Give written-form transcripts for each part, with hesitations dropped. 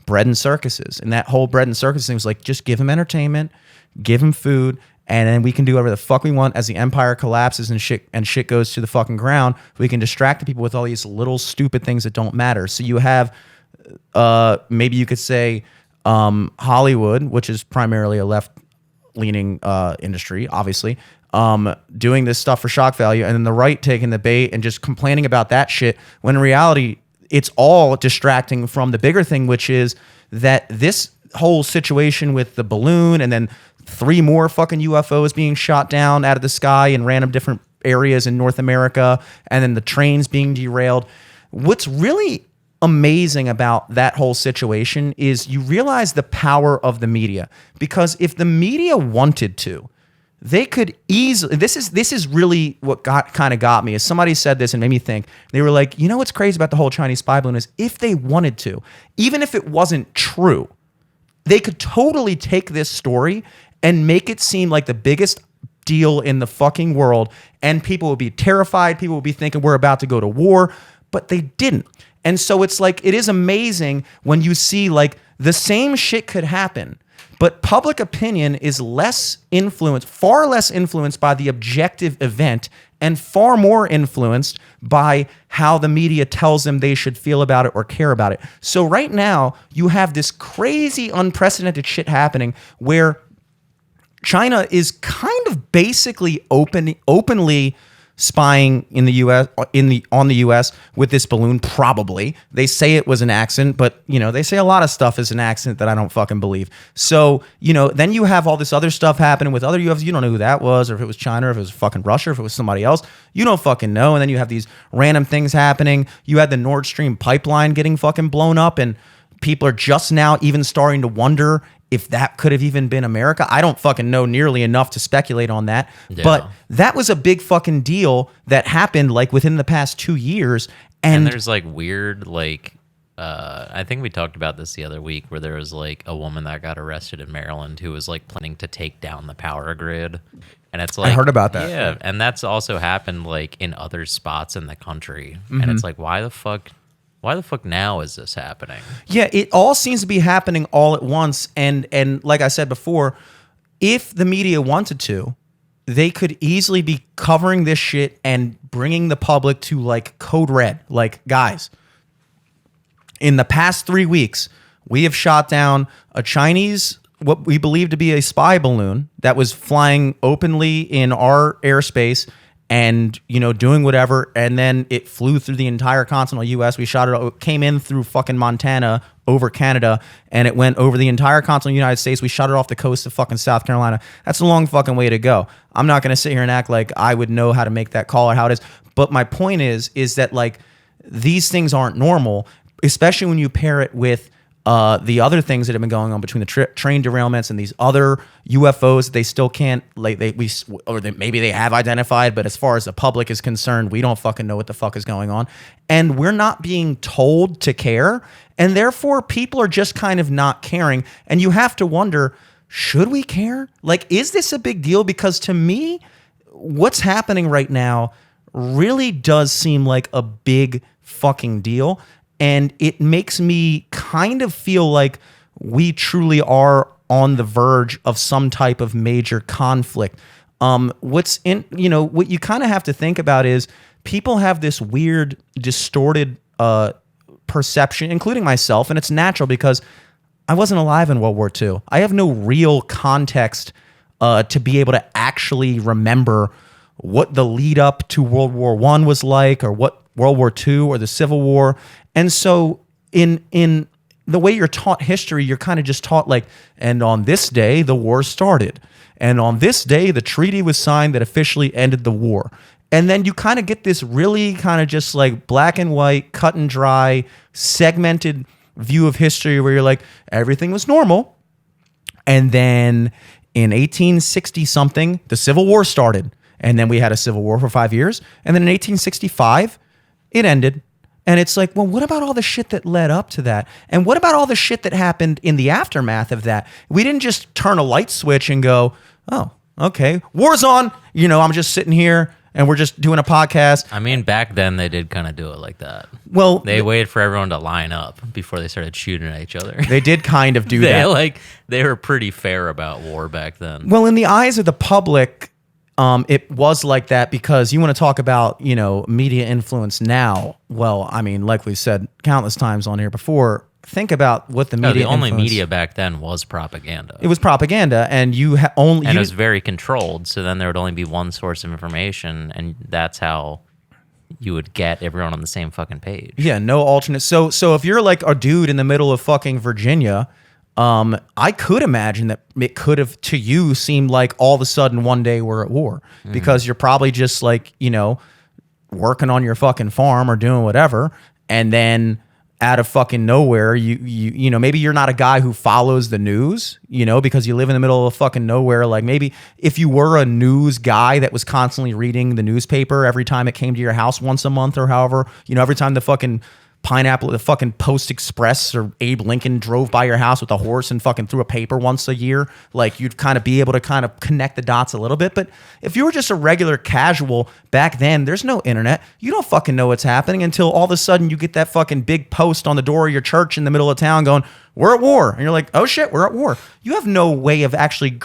bread and circuses. And that whole bread and circus thing was like, just give them entertainment, give them food, and then we can do whatever the fuck we want. As the empire collapses and shit goes to the fucking ground, we can distract the people with all these little stupid things that don't matter. So you have, maybe you could say, Hollywood, which is primarily a left-leaning industry, obviously, doing this stuff for shock value, and then the right taking the bait and just complaining about that shit, when in reality, it's all distracting from the bigger thing, which is that this whole situation with the balloon and then 3 more fucking UFOs being shot down out of the sky in random different areas in North America, and then the trains being derailed. What's really amazing about that whole situation is you realize the power of the media, because if the media wanted to, they could easily, this is really what kind of got me, is somebody said this and made me think. They were like, you know what's crazy about the whole Chinese spy balloon is if they wanted to, even if it wasn't true, they could totally take this story and make it seem like the biggest deal in the fucking world, and people would be terrified, people would be thinking we're about to go to war, but they didn't. And so it's like, it is amazing when you see like the same shit could happen, but public opinion is far less influenced by the objective event and far more influenced by how the media tells them they should feel about it or care about it. So right now, you have this crazy, unprecedented shit happening where China is kind of basically openly spying in the U.S. on the U.S. with this balloon. Probably they say it was an accident, but they say a lot of stuff is an accident that I don't fucking believe. So then you have all this other stuff happening with other UFOs. You don't know who that was, or if it was China, or if it was fucking Russia, or if it was somebody else. You don't fucking know. And then you have these random things happening. You had the Nord Stream pipeline getting fucking blown up, and people are just now even starting to wonder if that could have even been America. I don't fucking know nearly enough to speculate on that. Yeah. But that was a big fucking deal that happened like within the past 2 years. And there's like weird, like, I think we talked about this the other week, where there was like a woman that got arrested in Maryland who was like planning to take down the power grid. And it's like, I heard about that. Yeah. And that's also happened like in other spots in the country. Mm-hmm. And it's like, why the fuck now is this happening? Yeah, it all seems to be happening all at once. And like I said before, if the media wanted to, they could easily be covering this shit and bringing the public to like code red. Like, guys, in the past 3 weeks, we have shot down a Chinese, what we believe to be a spy balloon that was flying openly in our airspace and doing whatever, and then it flew through the entire continental U.S. We shot it came in through fucking Montana over Canada, and it went over the entire continental United States. We shot it off the coast of fucking South Carolina. That's a long fucking way to go. I'm not gonna sit here and act like I would know how to make that call or how it is, but my point is that like these things aren't normal, especially when you pair it with the other things that have been going on between the train derailments and these other UFOs that they still can't, like maybe they have identified, but as far as the public is concerned, we don't fucking know what the fuck is going on, and we're not being told to care, and therefore people are just kind of not caring, and you have to wonder, should we care? Like, is this a big deal? Because to me, what's happening right now really does seem like a big fucking deal. And it makes me kind of feel like we truly are on the verge of some type of major conflict. What you kind of have to think about is people have this weird, distorted perception, including myself, and it's natural because I wasn't alive in World War II. I have no real context to be able to actually remember what the lead up to World War I was like, or what World War II or the Civil War. And so in the way you're taught history, you're kind of just taught like, and on this day, the war started. And on this day, the treaty was signed that officially ended the war. And then you kind of get this really kind of just like black and white, cut and dry, segmented view of history where you're like, everything was normal. And then in 1860 something, the Civil War started. And then we had a civil war for 5 years. And then in 1865, it ended. And it's like, well, what about all the shit that led up to that? And what about all the shit that happened in the aftermath of that? We didn't just turn a light switch and go, oh, okay, war's on. I'm just sitting here and we're just doing a podcast. I mean, back then they did kind of do it like that. Well, They waited for everyone to line up before they started shooting at each other. they did kind of do that. They were pretty fair about war back then. Well, in the eyes of the public, it was like that because you want to talk about, media influence now. Well, I mean, like we've said countless times on here before, think about what the media the only influence- media back then was propaganda. It was propaganda, and you it was very controlled. So then there would only be one source of information, and that's how you would get everyone on the same fucking page. Yeah, no alternate. So if you're like a dude in the middle of fucking Virginia, I could imagine that it could have to you seemed like all of a sudden one day we're at war because you're probably just like, working on your fucking farm or doing whatever. And then out of fucking nowhere, you maybe you're not a guy who follows the news, because you live in the middle of fucking nowhere. Like maybe if you were a news guy that was constantly reading the newspaper every time it came to your house once a month or however, every time the fucking the fucking Post Express or Abe Lincoln drove by your house with a horse and fucking threw a paper once a year, like you'd kind of be able to kind of connect the dots a little bit. But if you were just a regular casual back then, there's no internet. You don't fucking know what's happening until all of a sudden you get that fucking big post on the door of your church in the middle of town going, "We're at war." And you're like, "Oh shit, we're at war." You have no way of actually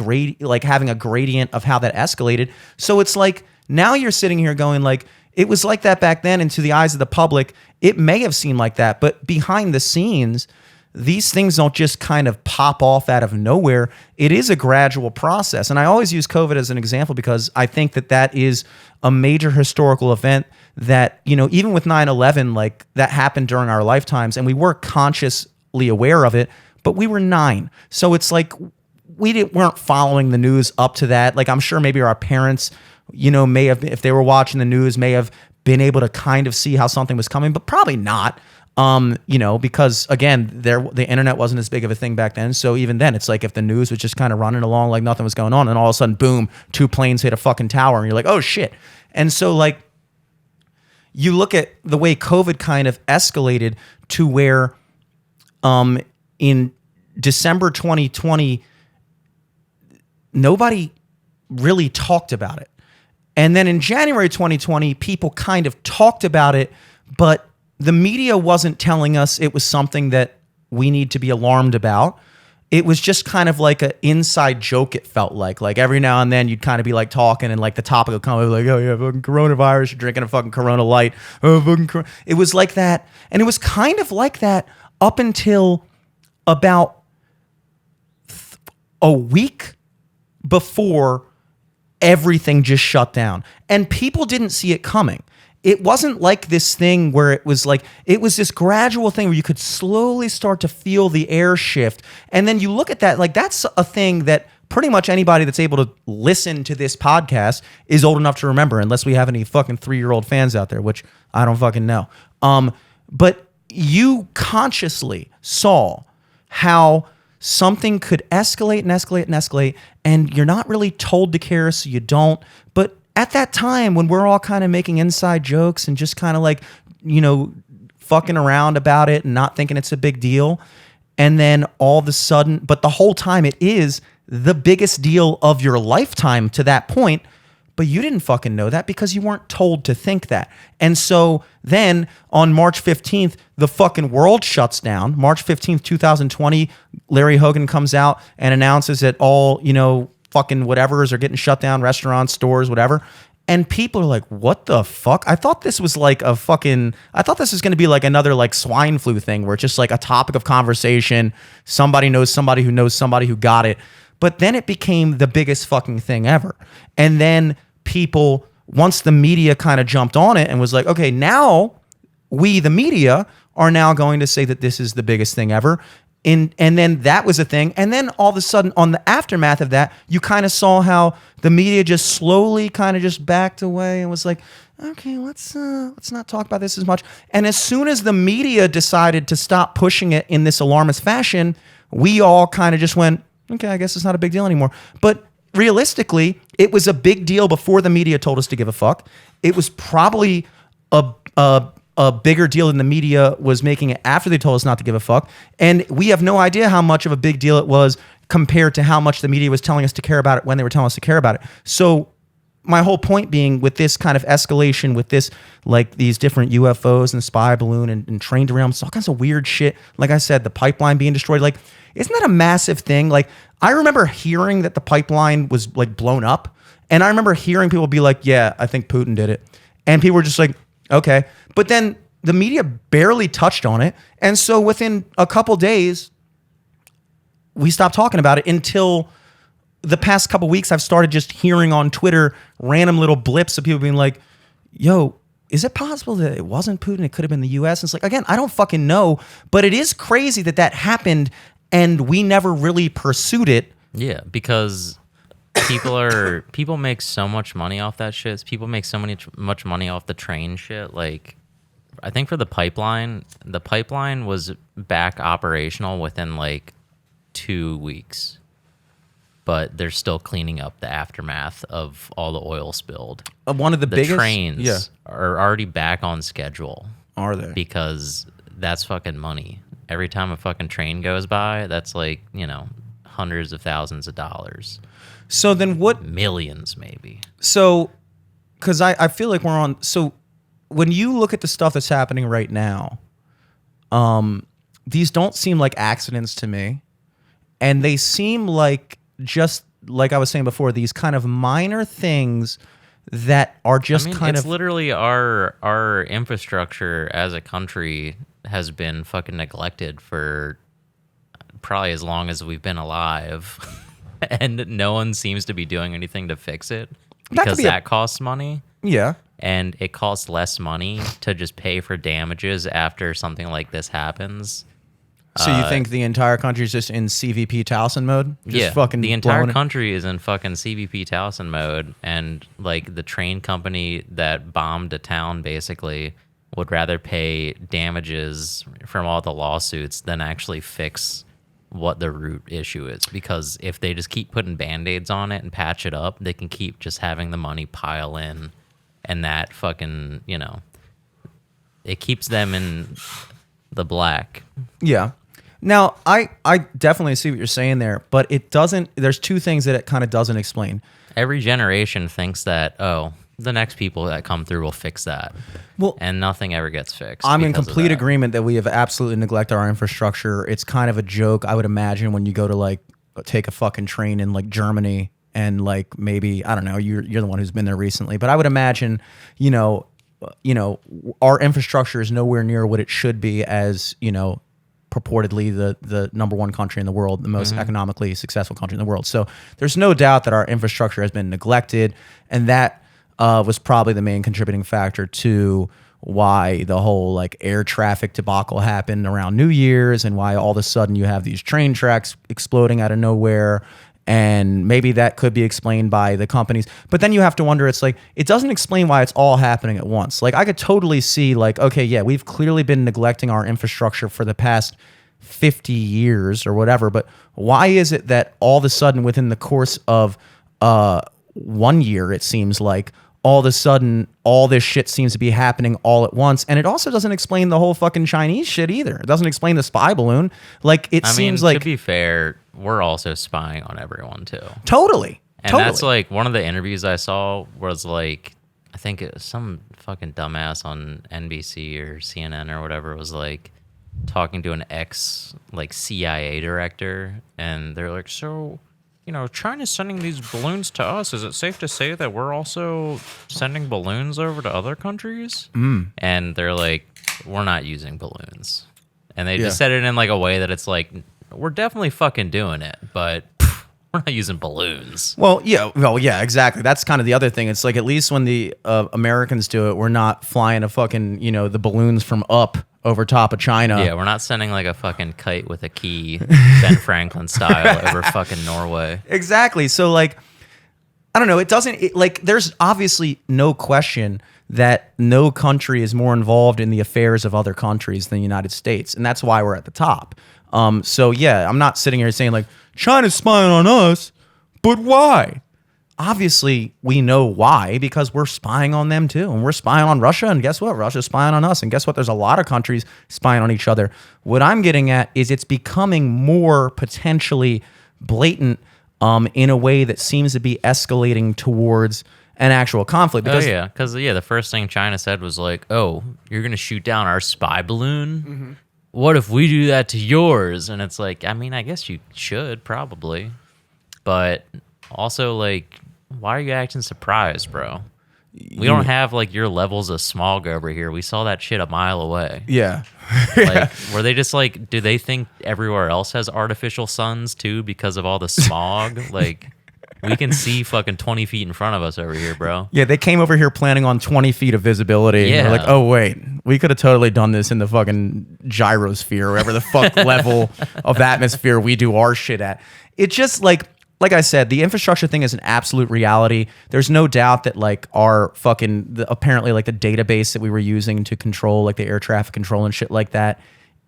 having a gradient of how that escalated. So it's like now you're sitting here going like, it was like that back then, and to the eyes of the public, it may have seemed like that, but behind the scenes, these things don't just kind of pop off out of nowhere. It is a gradual process. And I always use COVID as an example because I think that is a major historical event that, even with 9/11, like that happened during our lifetimes, and we were consciously aware of it, but we were 9. So it's like weren't following the news up to that. Like I'm sure maybe our parents may have, if they were watching the news, may have been able to kind of see how something was coming, but probably not, because again, the internet wasn't as big of a thing back then. So even then, it's like if the news was just kind of running along like nothing was going on, and all of a sudden, boom, 2 planes hit a fucking tower, and you're like, oh shit. And so like, you look at the way COVID kind of escalated to where, in December 2020, nobody really talked about it. And then in January 2020, people kind of talked about it, but the media wasn't telling us it was something that we need to be alarmed about. It was just kind of like an inside joke, it felt like. Like every now and then you'd kind of be like talking and like the topic would come up like, oh yeah, fucking coronavirus, you're drinking a fucking Corona Light. Oh, fucking It was like that. And it was kind of like that up until about a week before everything just shut down, and people didn't see it coming. It wasn't like this thing where it was this gradual thing where you could slowly start to feel the air shift. And then you look at that, like that's a thing that pretty much anybody that's able to listen to this podcast is old enough to remember, unless we have any fucking 3-year-old fans out there, which I don't fucking know. But you consciously saw how something could escalate and escalate and escalate, and you're not really told to care, so you don't. But at that time, when we're all kind of making inside jokes and just kind of like, fucking around about it and not thinking it's a big deal, and then all of a sudden, but the whole time it is the biggest deal of your lifetime to that point, but you didn't fucking know that because you weren't told to think that. And so then on March 15th, the fucking world shuts down. March 15th, 2020, Larry Hogan comes out and announces that all, fucking whatevers are getting shut down, restaurants, stores, whatever. And people are like, what the fuck? I thought this was like I thought this was going to be like another like swine flu thing where it's just like a topic of conversation. Somebody knows somebody who knows somebody who got it. But then it became the biggest fucking thing ever. And then people, once the media kind of jumped on it and was like, okay, now we, the media, are now going to say that this is the biggest thing ever. And then that was a thing. And then all of a sudden, on the aftermath of that, you kind of saw how the media just slowly kind of just backed away and was like, okay, let's not talk about this as much. And as soon as the media decided to stop pushing it in this alarmist fashion, we all kind of just went, okay, I guess it's not a big deal anymore. But realistically, it was a big deal before the media told us to give a fuck. It was probably a bigger deal than the media was making it after they told us not to give a fuck. And we have no idea how much of a big deal it was compared to how much the media was telling us to care about it when they were telling us to care about it. So my whole point being with this kind of escalation, with this, like these different UFOs and spy balloon and train derailments, all kinds of weird shit. Like I said, the pipeline being destroyed. Like, isn't that a massive thing? Like, I remember hearing that the pipeline was like blown up. And I remember hearing people be like, yeah, I think Putin did it. And people were just like, okay. But then the media barely touched on it. And so within a couple days, we stopped talking about it until the past couple weeks. I've started just hearing on Twitter random little blips of people being like, yo, is it possible that it wasn't Putin? It could have been the US. And it's like, again, I don't fucking know. But it is crazy that that happened and we never really pursued it. Yeah, because people make so much money off that shit. People make so much money off the train shit. Like, I think for the pipeline was back operational within like 2 weeks, but they're still cleaning up the aftermath of all the oil spilled. One of the biggest trains are already back on schedule. Are they? Because that's fucking money. Every time a fucking train goes by, that's like, hundreds of thousands of dollars. So then what? Millions, maybe. So, because I feel like we're on. So when you look at the stuff that's happening right now, these don't seem like accidents to me. And they seem like, just like I was saying before, these kind of minor things that are just it's literally our infrastructure as a country has been fucking neglected for probably as long as we've been alive. And no one seems to be doing anything to fix it because that costs money. Yeah. And it costs less money to just pay for damages after something like this happens. So you think the entire country is just in CVP Towson mode? Just fucking the entire country is in fucking CVP Towson mode, and like the train company that bombed a town basically would rather pay damages from all the lawsuits than actually fix what the root issue is. Because if they just keep putting Band-Aids on it and patch it up, they can keep just having the money pile in, and that fucking, it keeps them in the black. Yeah. Now, I definitely see what you're saying there, but it doesn't, there's two things that it kind of doesn't explain. Every generation thinks that, the next people that come through will fix that. Well, and nothing ever gets fixed. I'm in complete agreement that we have absolutely neglected our infrastructure. It's kind of a joke, I would imagine, when you go to like take a fucking train in like Germany and like maybe, I don't know, you're the one who's been there recently, but I would imagine, our infrastructure is nowhere near what it should be as, purportedly the number one country in the world, the most economically successful country in the world. So there's no doubt that our infrastructure has been neglected, and that was probably the main contributing factor to why the whole like air traffic debacle happened around New Year's, and why all of a sudden you have these train tracks exploding out of nowhere. And maybe that could be explained by the companies. But then you have to wonder, it's like, it doesn't explain why it's all happening at once. Like, I could totally see, like, okay, yeah, we've clearly been neglecting our infrastructure for the past 50 years or whatever. But why is it that all of a sudden, within the course of 1 year, it seems like, all of a sudden, all this shit seems to be happening all at once? And it also doesn't explain the whole fucking Chinese shit either. It doesn't explain the spy balloon. Like, it seems like... to be fair, we're also spying on everyone, too. Totally. And that's like, one of the interviews I saw was like, I think it was some fucking dumbass on NBC or CNN or whatever was like, talking to an like CIA director, and they're like, so... China's sending these balloons to us. Is it safe to say that we're also sending balloons over to other countries? And they're like, we're not using balloons. And they just said it in like a way that it's like, we're definitely fucking doing it, but we're not using balloons. Well, yeah, exactly. That's kind of the other thing. It's like, at least when the Americans do it, we're not flying a fucking, the balloons from up over top of China. Yeah, we're not sending like a fucking kite with a key, Ben Franklin style, over fucking Norway. Exactly. So like, I don't know. It doesn't, like, there's obviously no question that no country is more involved in the affairs of other countries than the United States. And that's why we're at the top. So yeah, I'm not sitting here saying like, China's spying on us, but why? Obviously, we know why, because we're spying on them too. And we're spying on Russia, and guess what? Russia's spying on us. And guess what? There's a lot of countries spying on each other. What I'm getting at is it's becoming more potentially blatant in a way that seems to be escalating towards an actual conflict. Because because the first thing China said was like, "Oh, you're gonna shoot down our spy balloon? Mm-hmm. What if we do that to yours?" And it's like, I mean, I guess you should probably, but also like, why are you acting surprised, bro? We don't have like your levels of smog over here. We saw that shit a mile away. Yeah. Like, were they just like, do they think everywhere else has artificial suns too because of all the smog? Like, we can see fucking 20 feet in front of us over here, bro. Yeah, they came over here planning on 20 feet of visibility. Yeah. And they're like, oh, wait, we could have totally done this in the fucking gyrosphere, wherever the fuck level of atmosphere we do our shit at. It's just like I said, the infrastructure thing is an absolute reality. There's no doubt that like our apparently like the database that we were using to control like the air traffic control and shit like that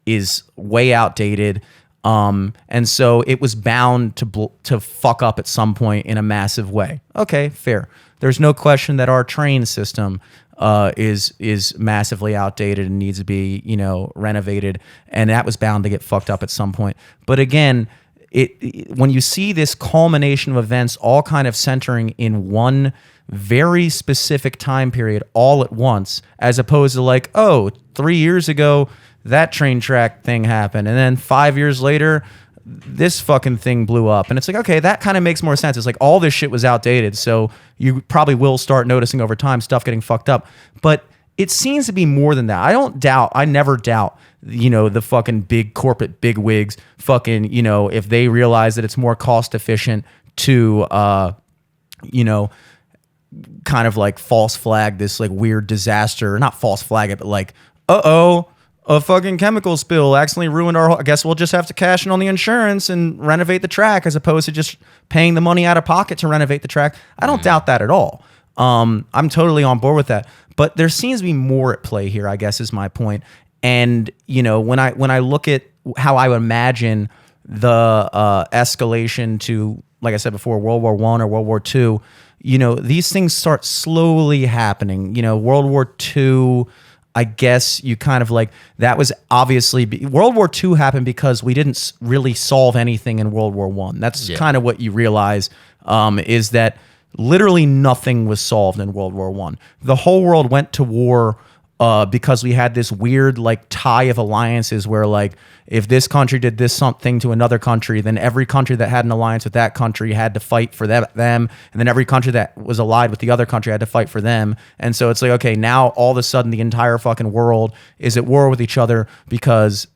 is way outdated. And so it was bound to fuck up at some point in a massive way. Okay, fair. There's no question that our train system is massively outdated and needs to be, renovated, and that was bound to get fucked up at some point. But again, when you see this culmination of events all kind of centering in one very specific time period all at once, as opposed to like, 3 years ago that train track thing happened, and then 5 years later this fucking thing blew up, and it's like, okay, that kind of makes more sense. It's like all this shit was outdated, so you probably will start noticing over time stuff getting fucked up. But it seems to be more than that. I never doubt, the fucking big corporate bigwigs, fucking, if they realize that it's more cost efficient to, kind of like false flag this like weird disaster, not false flag it, but like, a fucking chemical spill accidentally ruined our whole, I guess we'll just have to cash in on the insurance and renovate the track as opposed to just paying the money out of pocket to renovate the track. I don't doubt that at all. I'm totally on board with that. But there seems to be more at play here, I guess, is my point. And, when I look at how I would imagine the escalation to, like I said before, World War I or World War II, these things start slowly happening. World War II, I guess you kind of like, that was obviously, World War II happened because we didn't really solve anything in World War I. That's kind of what you realize, is that literally nothing was solved in World War I. The whole world went to war because we had this weird like tie of alliances where like if this country did this something to another country, then every country that had an alliance with that country had to fight for them, and then every country that was allied with the other country had to fight for them. And so it's like, okay, now all of a sudden the entire fucking world is at war with each other because,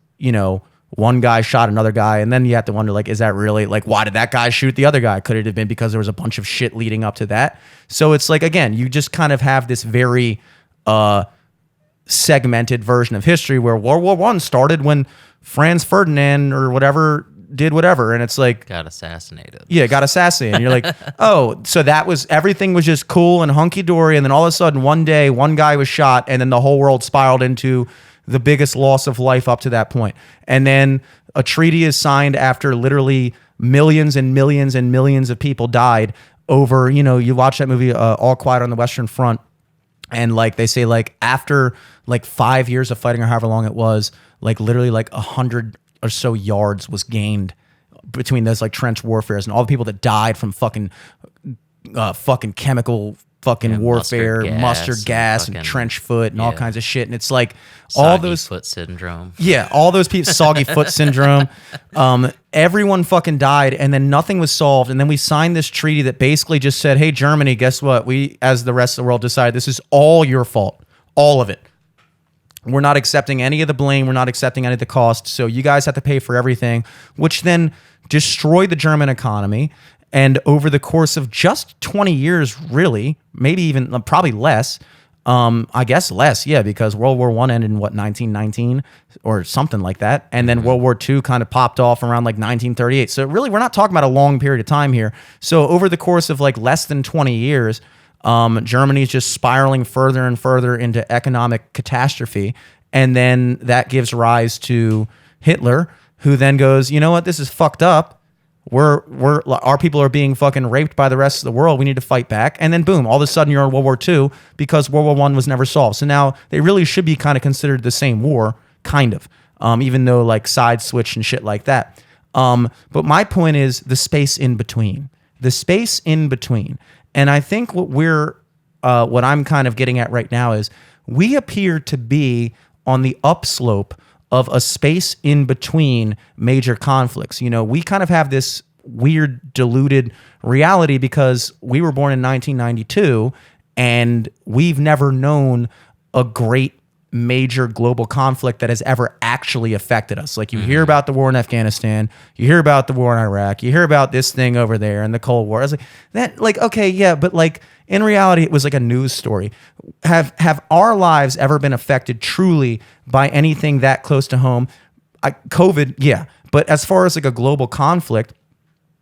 one guy shot another guy, and then you have to wonder, like, is that really, like, why did that guy shoot the other guy? Could it have been because there was a bunch of shit leading up to that? So it's like, again, you just kind of have this very segmented version of history where World War I started when Franz Ferdinand or whatever did whatever, and it's like... Got assassinated. Yeah, got assassinated. And you're like, oh, so that was... Everything was just cool and hunky-dory, and then all of a sudden, one day, one guy was shot, and then the whole world spiraled into the biggest loss of life up to that point. And then a treaty is signed after literally millions and millions and millions of people died over, you watch that movie, All Quiet on the Western Front, and like they say, like after like 5 years of fighting or however long it was, like literally like 100 or so yards was gained between those like trench warfares and all the people that died from fucking chemical fucking warfare, mustard gas and trench foot and all kinds of shit. And it's like all those foot syndrome. Yeah, all those people, soggy foot syndrome. Everyone fucking died, and then nothing was solved. And then we signed this treaty that basically just said, hey, Germany, guess what? We, as the rest of the world, decided this is all your fault. All of it. We're not accepting any of the blame. We're not accepting any of the cost. So you guys have to pay for everything, which then destroyed the German economy. And over the course of just 20 years, really, maybe even probably less, I guess less, yeah, because World War I ended in, 1919 or something like that. And then World War II kind of popped off around like 1938. So really, we're not talking about a long period of time here. So over the course of like less than 20 years, Germany's just spiraling further and further into economic catastrophe. And then that gives rise to Hitler, who then goes, you know what, this is fucked up. Our people are being fucking raped by the rest of the world. We need to fight back. And then boom, all of a sudden you're in World War II because World War I was never solved. So now they really should be kind of considered the same war, kind of, even though like side switch and shit like that. But my point is the space in between. The space in between. And I think what we're what I'm kind of getting at right now is we appear to be on the upslope of a space in between major conflicts. You know, we kind of have this weird diluted reality because we were born in 1992 and we've never known a great major global conflict that has ever actually affected us. Like you hear about the war in Afghanistan, you hear about the war in Iraq, you hear about this thing over there and the Cold War. I was like, that, like, okay, yeah, but like in reality, it was like a news story. Have our lives ever been affected truly by anything that close to home? COVID, yeah, but as far as like a global conflict,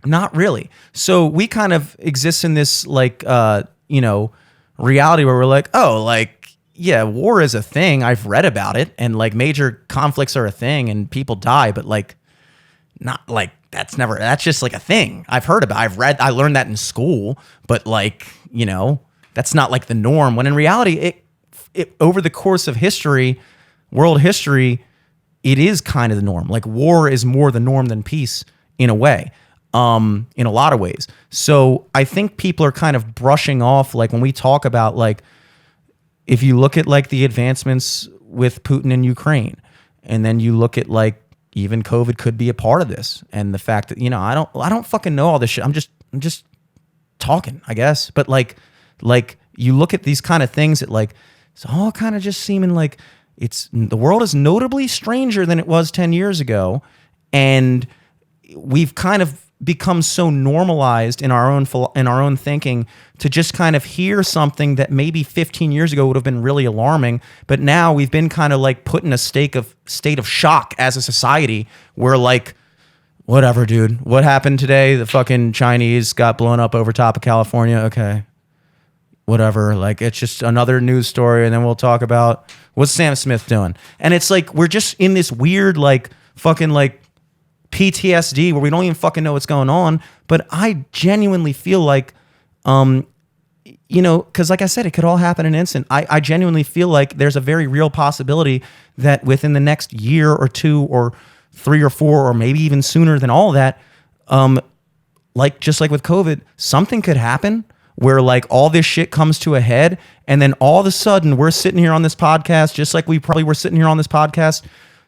not really. So we kind of exist in this like reality where we're like, oh, like, yeah, war is a thing. I've read about it, and like major conflicts are a thing, and people die, but like, not like that's just like a thing I've heard about. I learned that in school, but like, that's not like the norm. When in reality, it over the course of history, world history, it is kind of the norm. Like war is more the norm than peace in a way. In a lot of ways. So I think people are kind of brushing off, like when we talk about like, if you look at like the advancements with Putin in Ukraine, and then you look at like even COVID could be a part of this, and the fact that I don't fucking know all this shit. I'm just talking, I guess. But like you look at these kind of things that like it's all kind of just seeming like the world is notably stranger than it was 10 years ago, and we've kind of become so normalized in our own thinking to just kind of hear something that maybe 15 years ago would have been really alarming, but now we've been kind of like put in a state of shock as a society where like, whatever, dude, what happened today? The fucking Chinese got blown up over top of California. Okay, whatever. Like, it's just another news story, and then we'll talk about what's Sam Smith doing. And it's like we're just in this weird like fucking like PTSD where we don't even fucking know what's going on. But I genuinely feel like, because like I said, it could all happen in an instant. I genuinely feel like there's a very real possibility that within the next year or two or 3 or 4 or maybe even sooner than all that, like just like with COVID, something could happen where like all this shit comes to a head, and then all of a sudden we're sitting here on this podcast just like we probably were sitting here on this podcast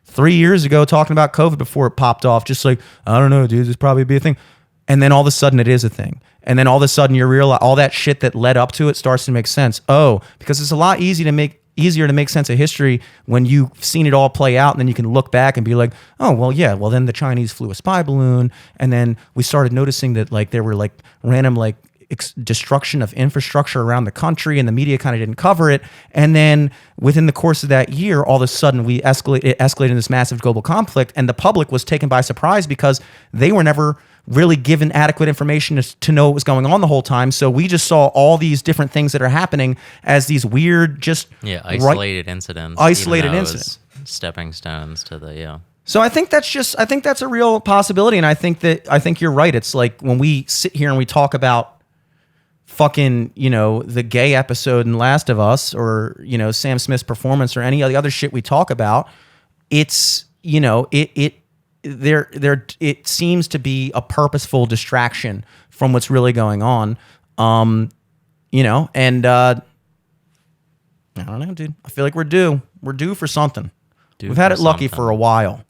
3 years ago talking about COVID before it popped off, just like, I don't know, dude, this probably be a thing. And then all of a sudden it is a thing. And then all of a sudden you realize all that shit that led up to it starts to make sense. Oh, because it's a lot easier to make sense of history when you've seen it all play out, and then you can look back and be like, oh, well, yeah, well, then the Chinese flew a spy balloon, and then we started noticing that like there were like random like destruction of infrastructure around the country, and the media kind of didn't cover it. And then within the course of that year, all of a sudden it escalated in this massive global conflict, and the public was taken by surprise because they were never really given adequate information to know what was going on the whole time. So we just saw all these different things that are happening as these weird, just isolated incidents. Isolated incidents, stepping stones to the So I think that's a real possibility, and I think you're right. It's like when we sit here and we talk about fucking, the gay episode in Last of Us, or, Sam Smith's performance, or any of the other shit we talk about, it's, it seems to be a purposeful distraction from what's really going on. And I don't know, dude. I feel like we're due for something. We've had it lucky for a while.